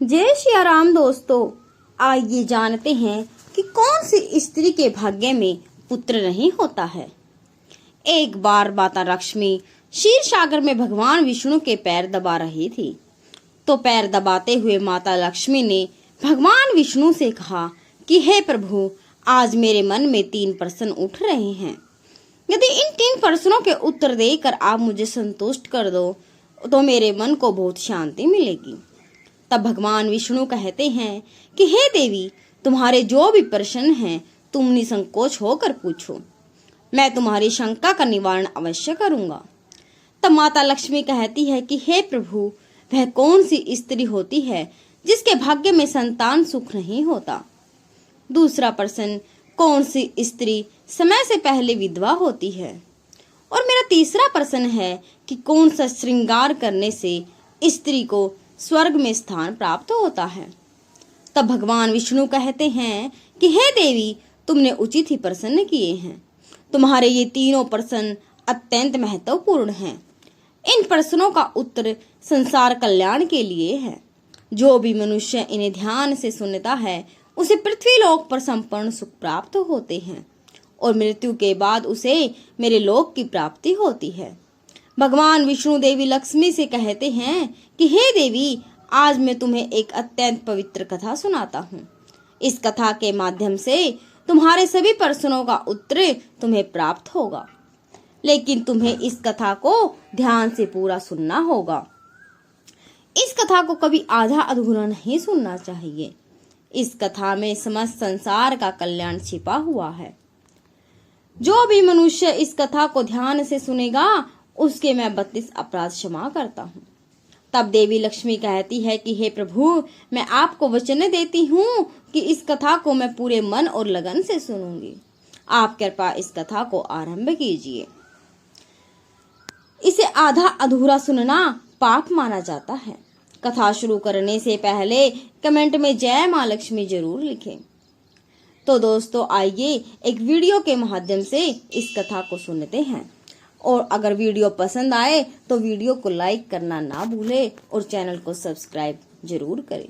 जय श्री राम दोस्तों, आइए जानते हैं कि कौन सी स्त्री के भाग्य में पुत्र नहीं होता है। एक बार माता लक्ष्मी क्षीर सागर में भगवान विष्णु के पैर दबा रही थी। तो पैर दबाते हुए माता लक्ष्मी ने भगवान विष्णु से कहा कि हे प्रभु, आज मेरे मन में 3 प्रश्न उठ रहे हैं। यदि इन 3 प्रश्नों के उत्तर देकर आप मुझे संतुष्ट कर दो तो मेरे मन को बहुत शांति मिलेगी। तब भगवान विष्णु कहते हैं कि हे देवी, तुम्हारे जो भी प्रश्न हैं तुम निसंकोच होकर पूछो, मैं तुम्हारी शंका का निवारण अवश्य करूंगा। तब माता लक्ष्मी कहती है कि हे प्रभु, वह कौन सी स्त्री होती है जिसके भाग्य में संतान सुख नहीं होता। दूसरा प्रश्न, कौन सी स्त्री समय से पहले विधवा होती है। और मेरा तीसरा प्रश्न है कि कौन सा श्रृंगार करने से स्त्री को स्वर्ग में स्थान प्राप्त होता है। तब भगवान विष्णु कहते हैं कि हे देवी, तुमने उचित ही प्रश्न किए हैं। तुम्हारे ये तीनों प्रश्न अत्यंत महत्वपूर्ण हैं। इन प्रश्नों का उत्तर संसार कल्याण के लिए है। जो भी मनुष्य इन्हें ध्यान से सुनता है उसे पृथ्वी लोक पर संपूर्ण सुख प्राप्त होते हैं और मृत्यु के बाद उसे मेरे लोक की प्राप्ति होती है। भगवान विष्णु देवी लक्ष्मी से कहते हैं कि हे देवी, आज मैं तुम्हें एक अत्यंत पवित्र कथा सुनाता हूँ। इस कथा के माध्यम से तुम्हारे सभी प्रश्नों का उत्तर तुम्हें प्राप्त होगा, लेकिन तुम्हें इस कथा को ध्यान से पूरा सुनना होगा। इस कथा को कभी आधा अधूरा नहीं सुनना चाहिए। इस कथा में समस्त संसार का कल्याण छिपा हुआ है। जो भी मनुष्य इस कथा को ध्यान से सुनेगा उसके मैं 32 अपराध क्षमा करता हूँ। तब देवी लक्ष्मी कहती है कि हे प्रभु, मैं आपको वचन देती हूँ कि इस कथा को मैं पूरे मन और लगन से सुनूंगी। आप कृपया इस कथा को आरंभ कीजिए। इसे आधा अधूरा सुनना पाप माना जाता है। कथा शुरू करने से पहले कमेंट में जय माँ लक्ष्मी जरूर लिखें। तो दोस्तों, आइए एक वीडियो के माध्यम से इस कथा को सुनते हैं। और अगर वीडियो पसंद आए तो वीडियो को लाइक करना ना भूलें और चैनल को सब्सक्राइब जरूर करें।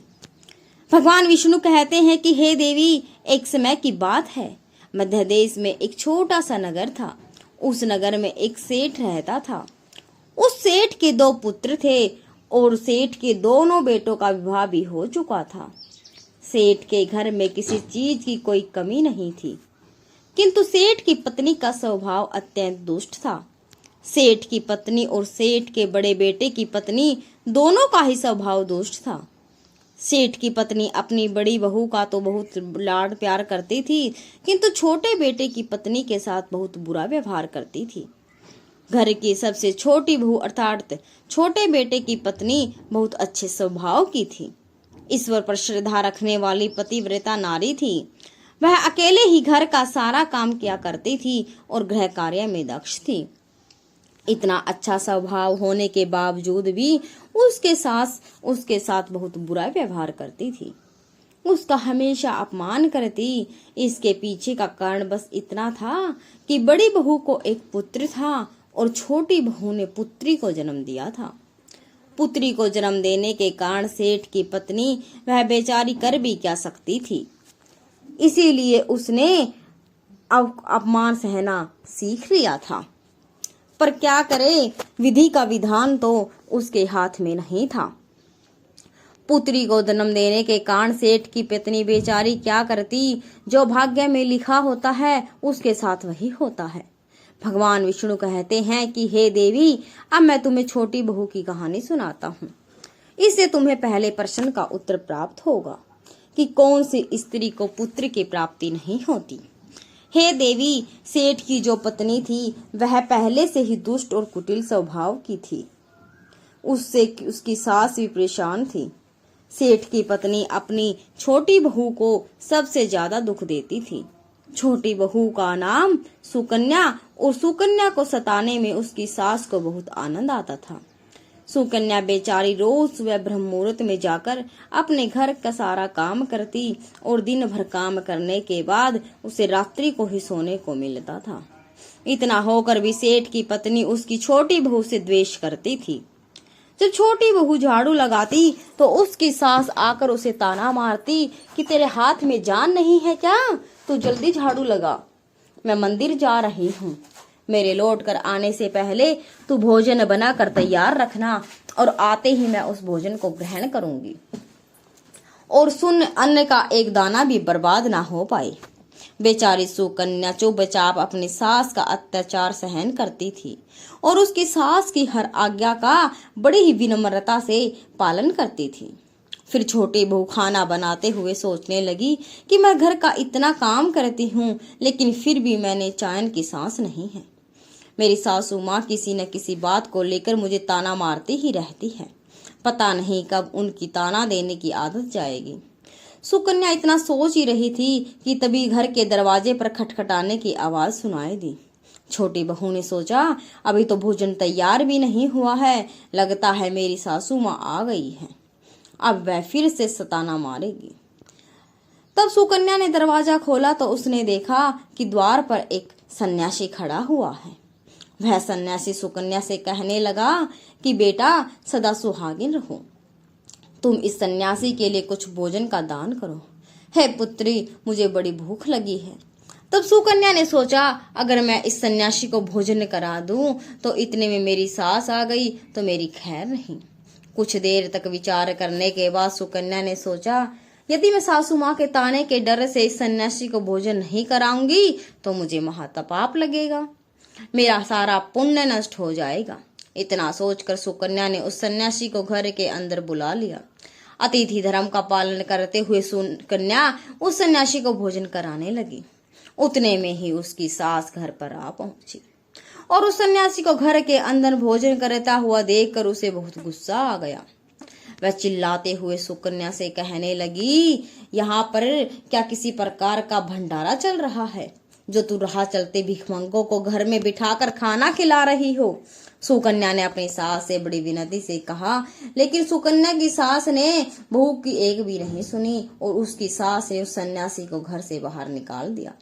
भगवान विष्णु कहते हैं कि हे देवी, एक समय की बात है, मध्य देश में एक छोटा सा नगर था। उस नगर में एक सेठ रहता था। उस सेठ के 2 पुत्र थे और सेठ के दोनों बेटों का विवाह भी हो चुका था। सेठ के घर में किसी चीज की कोई कमी नहीं थी, किंतु सेठ की पत्नी का स्वभाव अत्यंत दुष्ट था। सेठ की पत्नी और सेठ के बड़े बेटे की पत्नी दोनों का ही स्वभाव दुष्ट था। सेठ की पत्नी अपनी बड़ी बहू का तो बहुत लाड प्यार करती थी, किंतु छोटे बेटे की पत्नी के साथ बहुत बुरा व्यवहार करती थी। घर की सबसे छोटी बहू अर्थात छोटे बेटे की पत्नी बहुत अच्छे स्वभाव की थी। ईश्वर पर श्रद्धा रखने वाली पतिव्रता नारी थी। वह अकेले ही घर का सारा काम किया करती थी और गृह कार्य में दक्ष थी। इतना अच्छा स्वभाव होने के बावजूद भी उसके साथ बहुत बुरा व्यवहार करती थी। उसका हमेशा अपमान करती। इसके पीछे का कारण बस इतना था कि बड़ी बहू को एक पुत्र था और छोटी बहू ने पुत्री को जन्म दिया था। पुत्री को जन्म देने के कारण सेठ की पत्नी वह बेचारी कर भी क्या सकती थी, इसीलिए उसने अपमान सहना सीख लिया था। पर क्या करे, विधि का विधान तो उसके हाथ में नहीं था। पुत्री को जन्म देने के कारण सेठ की पत्नी बेचारी क्या करती, जो भाग्य में लिखा होता है उसके साथ वही होता है। भगवान विष्णु कहते हैं कि हे देवी, अब मैं तुम्हें छोटी बहू की कहानी सुनाता हूँ। इससे तुम्हें पहले प्रश्न का उत्तर प्राप्त होगा कि कौन सी स्त्री को पुत्र की प्राप्ति नहीं होती। हे देवी, सेठ की जो पत्नी थी वह पहले से ही दुष्ट और कुटिल स्वभाव की थी। उससे उसकी सास भी परेशान थी। सेठ की पत्नी अपनी छोटी बहू को सबसे ज्यादा दुख देती थी। छोटी बहू का नाम सुकन्या और सुकन्या को सताने में उसकी सास को बहुत आनंद आता था। सुकन्या बेचारी रोज सुबह ब्रह्म मुहूर्त में जाकर अपने घर का सारा काम करती और दिन भर काम करने के बाद उसे रात्रि को ही सोने को मिलता था। इतना होकर भी सेठ की पत्नी उसकी छोटी बहू से द्वेष करती थी। जब छोटी बहू झाड़ू लगाती तो उसकी सास आकर उसे ताना मारती कि तेरे हाथ में जान नहीं है क्या, तू जल्दी झाड़ू लगा, मैं मंदिर जा रही हूँ, मेरे लौट कर आने से पहले तू भोजन बनाकर तैयार रखना और आते ही मैं उस भोजन को ग्रहण करूंगी। और सुन, अन्न का एक दाना भी बर्बाद ना हो पाए। बेचारी सुकन्या चुपचाप अपनी सास का अत्याचार सहन करती थी और उसकी सास की हर आज्ञा का बड़ी ही विनम्रता से पालन करती थी। फिर छोटी बहू खाना बनाते हुए सोचने लगी कि मैं घर का इतना काम करती हूँ लेकिन फिर भी मैंने चैन की सांस नहीं है। मेरी सासू माँ किसी न किसी बात को लेकर मुझे ताना मारती ही रहती है, पता नहीं कब उनकी ताना देने की आदत जाएगी। सुकन्या इतना सोच ही रही थी कि तभी घर के दरवाजे पर खटखटाने की आवाज सुनाई दी। छोटी बहू ने सोचा, अभी तो भोजन तैयार भी नहीं हुआ है, लगता है मेरी सासू माँ आ गई है, अब वह फिर से सताना मारेगी। तब सुकन्या ने दरवाजा खोला तो उसने देखा कि द्वार पर एक सन्यासी खड़ा हुआ है। वह सन्यासी सुकन्या से कहने लगा कि बेटा सदा सुहागिन रहो, तुम इस सन्यासी के लिए कुछ भोजन का दान करो। हे पुत्री, मुझे बड़ी भूख लगी है। तब सुकन्या ने सोचा, अगर मैं इस सन्यासी को भोजन करा दूं तो इतने में मेरी सास आ गई तो मेरी खैर नहीं। कुछ देर तक विचार करने के बाद सुकन्या ने सोचा, यदि मैं सासू माँ के ताने के डर से इस सन्यासी को भोजन नहीं कराऊंगी तो मुझे महापाप लगेगा, मेरा सारा पुण्य नष्ट हो जाएगा। इतना सोचकर सुकन्या ने उस सन्यासी को घर के अंदर बुला लिया। अतिथि धर्म का पालन करते हुए सुकन्या उस सन्यासी को भोजन कराने लगी। उतने में ही उसकी सास घर पर आ पहुंची और उस सन्यासी को घर के अंदर भोजन करता हुआ देखकर उसे बहुत गुस्सा आ गया। वह चिल्लाते हुए सुकन्या से कहने लगी, यहाँ पर क्या किसी प्रकार का भंडारा चल रहा है जो तू राह चलते भिखमंगों को घर में बिठाकर खाना खिला रही हो। सुकन्या ने अपनी सास से बड़ी विनती से कहा, लेकिन सुकन्या की सास ने बहू की एक भी नहीं सुनी और उसकी सास ने उस सन्यासी को घर से बाहर निकाल दिया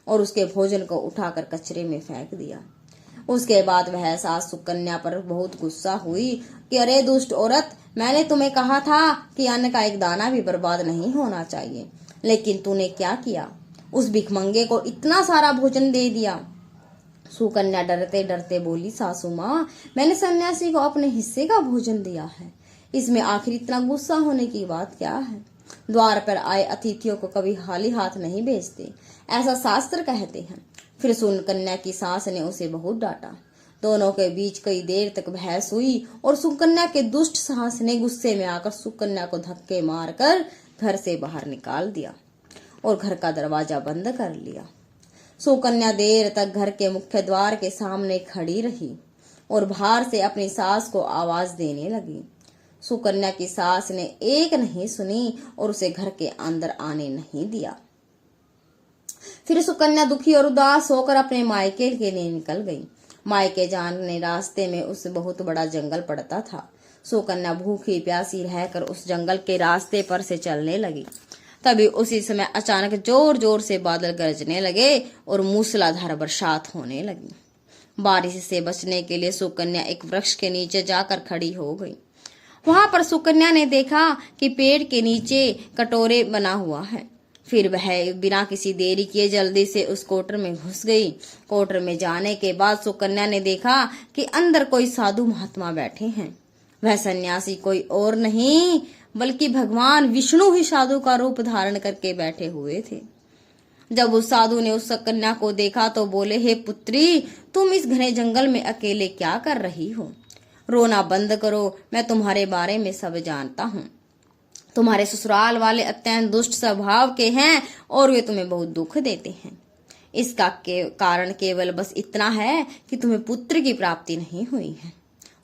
और उसके भोजन को उठाकर कचरे में फेंक दिया। उसके बाद वह सास सुकन्या पर बहुत गुस्सा हुई कि अरे दुष्ट औरत, मैंने तुम्हें कहा था कि अन्न का एक दाना भी बर्बाद नहीं होना चाहिए, लेकिन तूने क्या किया, उस भिखमंगे को इतना सारा भोजन दे दिया। सुकन्या डरते डरते बोली, सासू माँ, मैंने सन्यासी को अपने हिस्से का भोजन दिया है, इसमें आखिर इतना गुस्सा होने की बात क्या है। द्वार पर आए अतिथियों को कभी खाली हाथ नहीं भेजते, ऐसा शास्त्र कहते हैं। फिर सुकन्या की सास ने उसे बहुत डांटा। दोनों के बीच कई देर तक बहस हुई और सुकन्या के दुष्ट सास ने गुस्से में आकर सुकन्या को धक्के मारकर घर से बाहर निकाल दिया और घर का दरवाजा बंद कर लिया। सुकन्या देर तक घर के मुख्य द्वार के सामने खड़ी रही और बाहर से अपनी सास को आवाज देने लगी। सुकन्या की सास ने एक नहीं सुनी और उसे घर के अंदर आने नहीं दिया। फिर सुकन्या दुखी और उदास होकर अपने मायके के लिए निकल गई। मायके जाने रास्ते में उसे बहुत बड़ा जंगल पड़ता था। सुकन्या भूखी प्यासी रहकर उस जंगल के रास्ते पर से चलने लगी। तभी उसी समय अचानक जोर जोर से बादल गरजने लगे और मूसलाधार बरसात होने लगी। बारिश से बचने के लिए सुकन्या एक वृक्ष के नीचे जाकर खड़ी हो गई। वहां पर सुकन्या ने देखा कि पेड़ के नीचे कटोरे बना हुआ है। फिर वह बिना किसी देरी किए जल्दी से उस कोटर में घुस गई। कोटर में जाने के बाद सुकन्या ने देखा कि अंदर कोई साधु महात्मा बैठे हैं। वह सन्यासी कोई और नहीं बल्कि भगवान विष्णु ही साधु का रूप धारण करके बैठे हुए थे। जब उस साधु ने उस कन्या को देखा तो बोले, हे पुत्री, तुम इस घने जंगल में अकेले क्या कर रही हो? रोना बंद करो, मैं तुम्हारे बारे में सब जानता हूँ। तुम्हारे ससुराल वाले अत्यंत दुष्ट स्वभाव के हैं और वे तुम्हें बहुत दुख देते हैं। इसका कारण केवल बस इतना है कि तुम्हें पुत्र की प्राप्ति नहीं हुई है।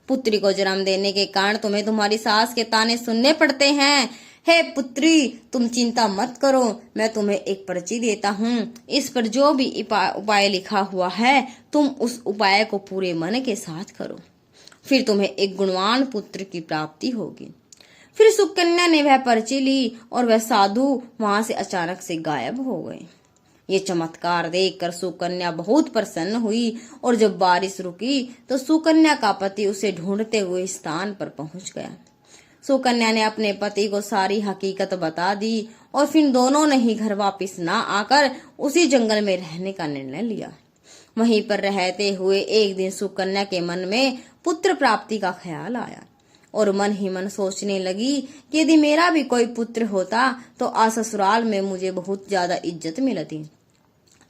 पुत्री को जन्म देने के कारण तुम्हें तुम्हारी सास के ताने सुनने पड़ते हैं। हे पुत्री, तुम चिंता मत करो, मैं तुम्हें एक पर्ची देता हूँ। इस पर जो भी उपाय लिखा हुआ है, तुम उस उपाय को पूरे मन के साथ करो, फिर तुम्हें एक गुणवान पुत्र की प्राप्ति होगी। फिर सुकन्या ने वह पर्ची ली और वह साधु वहां से अचानक से गायब हो गए। ये चमत्कार देखकर सुकन्या बहुत प्रसन्न हुई और जब बारिश रुकी तो सुकन्या का पति उसे ढूंढते हुए स्थान पर पहुंच गया। सुकन्या ने अपने पति को सारी हकीकत बता दी और फिर दोनों ने ही घर वापस न आकर उसी जंगल में रहने का निर्णय लिया। वहीं पर रहते हुए एक दिन सुकन्या के मन में पुत्र प्राप्ति का ख्याल आया और मन ही मन सोचने लगी कि यदि मेरा भी कोई पुत्र होता तो आज ससुराल में मुझे बहुत ज्यादा इज्जत मिलती।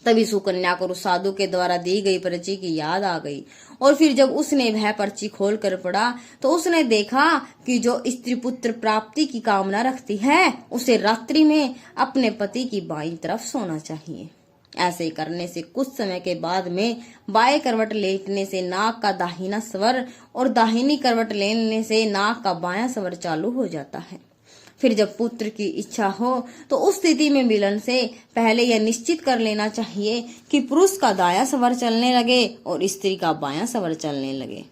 तभी सुकन्या को उस साधु के द्वारा दी गई पर्ची की याद आ गई और फिर जब उसने वह पर्ची खोल कर पढ़ा तो उसने देखा कि जो स्त्री पुत्र प्राप्ति की कामना रखती है उसे रात्रि में अपने पति की बाईं तरफ सोना चाहिए। ऐसे करने से कुछ समय के बाद में बाएं करवट लेटने से नाक का दाहिना स्वर और दाहिनी करवट लेने से नाक का बायां स्वर चालू हो जाता है। फिर जब पुत्र की इच्छा हो तो उस स्थिति में मिलन से पहले यह निश्चित कर लेना चाहिए कि पुरुष का दायां स्वर चलने लगे और स्त्री का बायां स्वर चलने लगे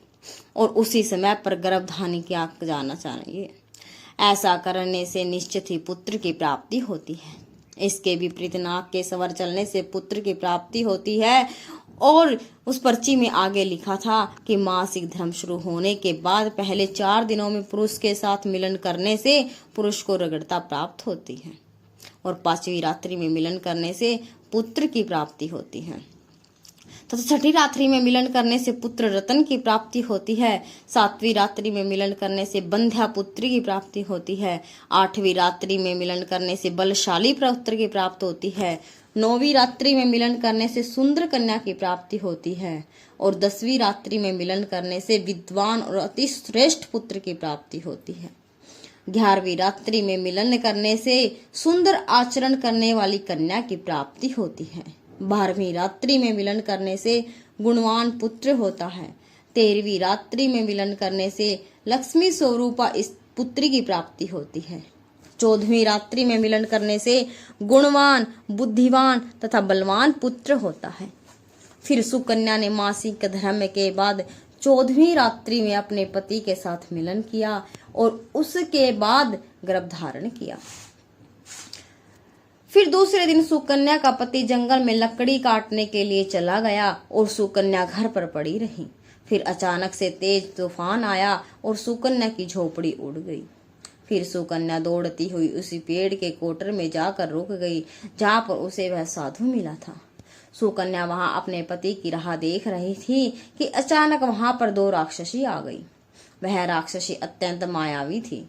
और उसी समय पर गर्भधानी किया जाना चाहिए। ऐसा करने से निश्चित ही पुत्र की प्राप्ति होती है। इसके विपरीत नाक के स्वर चलने से पुत्र की प्राप्ति होती है। और उस पर्ची में आगे लिखा था कि मासिक धर्म शुरू होने के बाद पहले 4 दिनों में पुरुष के साथ मिलन करने से पुरुष को रगड़ता प्राप्त होती है और 5वीं रात्रि में मिलन करने से पुत्र की प्राप्ति होती है तथा 6ठी रात्रि में मिलन करने से पुत्र रत्न की प्राप्ति होती है। 7वीं रात्रि में मिलन करने से बंध्या पुत्री की प्राप्ति होती है। 8वीं रात्रि में मिलन करने से बलशाली पुत्र की प्राप्ति होती है। 9वीं रात्रि में मिलन करने से सुंदर कन्या की प्राप्ति होती है और 10वीं रात्रि में मिलन करने से विद्वान और अति श्रेष्ठ पुत्र की प्राप्ति होती है। 11वीं रात्रि में मिलन करने से सुंदर आचरण करने वाली कन्या की प्राप्ति होती है। 12वीं रात्रि में मिलन करने से गुणवान पुत्र होता है। 13वीं रात्रि में मिलन करने से लक्ष्मी स्वरूपा इस पुत्री की प्राप्ति होती है। 14वीं रात्रि में मिलन करने से गुणवान, बुद्धिवान तथा बलवान पुत्र होता है। फिर सुकन्या ने मासिक धर्म के बाद 14वीं रात्रि में अपने पति के साथ मिलन किया और उसके बाद गर्भ धारण किया। फिर दूसरे दिन सुकन्या का पति जंगल में लकड़ी काटने के लिए चला गया और सुकन्या घर पर पड़ी रही। फिर अचानक से तेज तूफान आया और सुकन्या की झोपड़ी उड़ गई। फिर सुकन्या दौड़ती हुई उसी पेड़ के कोटर में जाकर रुक गई जहाँ पर उसे वह साधु मिला था। सुकन्या वहां अपने पति की राह देख रही थी कि अचानक वहां पर 2 राक्षसी आ गई। वह राक्षसी अत्यंत मायावी थी।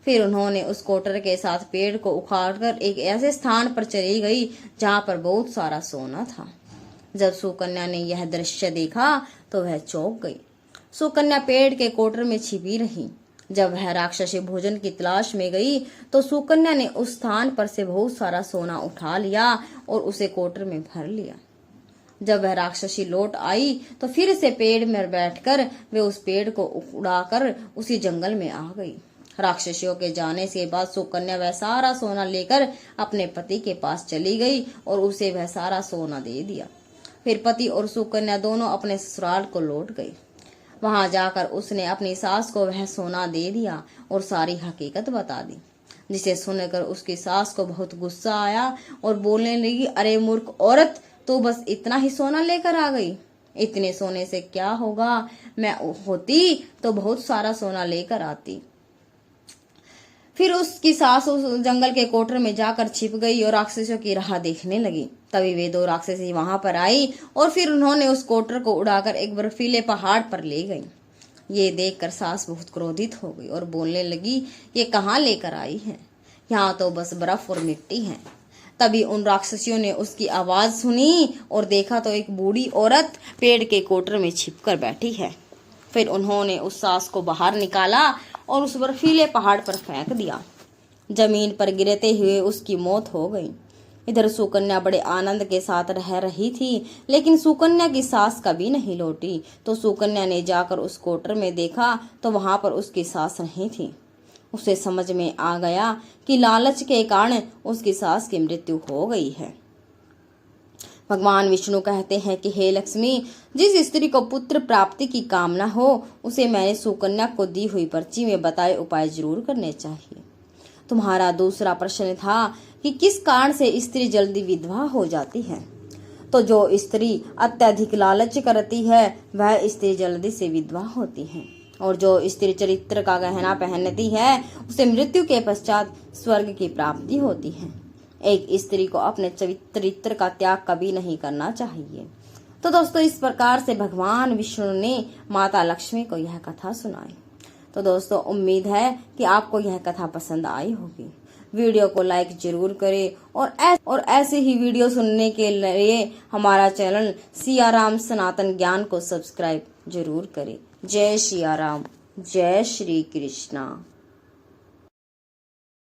फिर उन्होंने उस कोटर के साथ पेड़ को उखाड़कर एक ऐसे स्थान पर चली गई जहाँ पर बहुत सारा सोना था। जब सुकन्या ने यह दृश्य देखा तो वह चौंक गई। सुकन्या पेड़ के कोटर में छिपी रही। जब वह राक्षसी भोजन की तलाश में गई तो सुकन्या ने उस स्थान पर से बहुत सारा सोना उठा लिया और उसे कोटर में भर लिया। जब वह राक्षसी लौट आई तो फिर से पेड़ में बैठकर वे उस पेड़ को उड़ाकर उसी जंगल में आ गई। राक्षसियों के जाने के बाद सुकन्या वह सारा सोना लेकर अपने पति के पास चली गई और उसे वह सारा सोना दे दिया। फिर पति और सुकन्या दोनों अपने ससुराल को लौट गई। वहां जाकर उसने अपनी सास को वह सोना दे दिया और सारी हकीकत बता दी, जिसे सुनकर उसकी सास को बहुत गुस्सा आया और बोलने लगी, अरे मूर्ख औरत, तू बस इतना ही सोना लेकर आ गई। इतने सोने से क्या होगा, मैं होती तो बहुत सारा सोना लेकर आती। फिर उसकी सास उस जंगल के कोटर में जाकर छिप गई और राक्षसों की राह देखने लगी। तभी वे 2 राक्षसी वहां पर आई और फिर उन्होंने उस कोटर को उड़ाकर एक बर्फीले पहाड़ पर ले गई। ये देखकर सास बहुत क्रोधित हो गई और बोलने लगी, ये कहाँ लेकर आई है, यहाँ तो बस बर्फ और मिट्टी है। तभी उन राक्षसियों ने उसकी आवाज सुनी और देखा तो एक बूढ़ी औरत पेड़ के कोटर में छिपकर बैठी है। फिर उन्होंने उस सास को बाहर निकाला और उस बर्फीले पहाड़ पर फेंक दिया। जमीन पर गिरते हुए उसकी मौत हो गई। इधर सुकन्या बड़े आनंद के साथ रह रही थी, लेकिन सुकन्या की सास कभी नहीं लौटी। तो सुकन्या ने जाकर उस कोटर में देखा तो वहां पर उसकी सास नहीं थी। उसे समझ में आ गया कि लालच के कारण उसकी सास की मृत्यु हो गई है। भगवान विष्णु कहते हैं कि हे लक्ष्मी, जिस स्त्री को पुत्र प्राप्ति की कामना हो उसे मैंने सुकन्या को दी हुई पर्ची में बताए उपाय जरूर करने चाहिए। तुम्हारा दूसरा प्रश्न था कि किस कारण से स्त्री जल्दी विधवा हो जाती है। तो जो स्त्री अत्यधिक लालच करती है वह स्त्री जल्दी से विधवा होती है, और जो स्त्री चरित्र का गहना पहनती है उसे मृत्यु के पश्चात स्वर्ग की प्राप्ति होती है। एक स्त्री को अपने चरित्र का त्याग कभी नहीं करना चाहिए। तो दोस्तों, इस प्रकार से भगवान विष्णु ने माता लक्ष्मी को यह कथा सुनाई। तो दोस्तों, उम्मीद है कि आपको यह कथा पसंद आई होगी। वीडियो को लाइक जरूर करें और ऐसे ही वीडियो सुनने के लिए हमारा चैनल सियाराम सनातन ज्ञान को सब्सक्राइब जरूर करें। जय सियाराम, जय श्री कृष्णा।